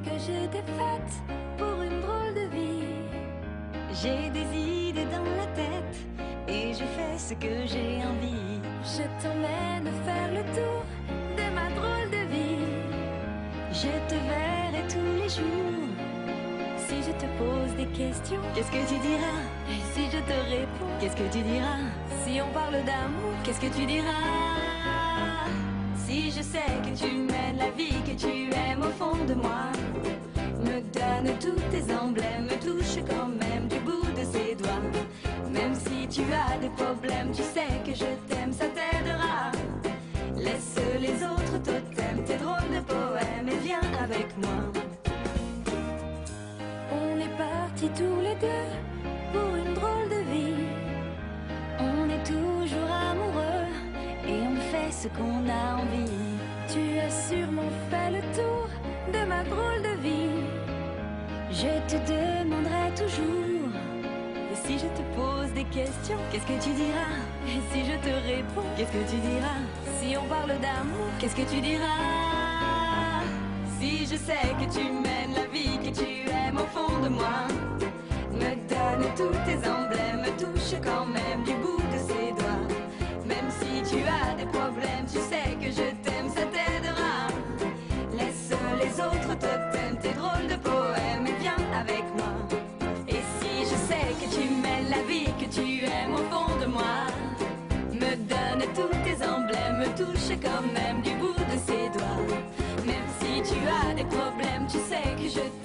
que je t'ai faite pour une drôle de vie. J'ai des idées dans la tête et je fais ce que j'ai envie. Je t'emmène faire le tour de ma drôle de vie. Je te verrai tous les jours. Si je te pose des questions, qu'est-ce que tu diras? Et si je te réponds, qu'est-ce que tu diras? Si on parle d'amour, qu'est-ce que tu diras? Si je sais que tu mènes la vie que tu aimes au fond de moi, me donne tous tes emblèmes, me touche quand même du bout de ses doigts. Même si tu as des problèmes, tu sais que je t'aime, ça t'aidera. Laisse les autres totems, tes drôles de poèmes et viens avec moi. On est partis tous les deux pour une drôle de vie. On est toujours amoureux et on fait ce qu'on a envie. Tu as sûrement fait le tour de ma drôle de vie. Je te demanderai toujours. Et si je te pose des questions, qu'est-ce que tu diras? Et si je te réponds, qu'est-ce que tu diras? Si on parle d'amour, qu'est-ce que tu diras? Si je sais que tu mènes la vie que tu aimes au fond de moi, me donne tous tes emblèmes, me touche quand même du bout de ses doigts. Même si tu as des problèmes, tu sais que je t'aime, ça t'aidera. Laisse les autres totems, tes drôles de poèmes et viens avec moi. Et si je sais que tu mènes la vie que tu aimes au fond de moi, me donne tous tes emblèmes, me touche quand même du bout de ses doigts. Même si tu as des problèmes, tu sais que je t'aime.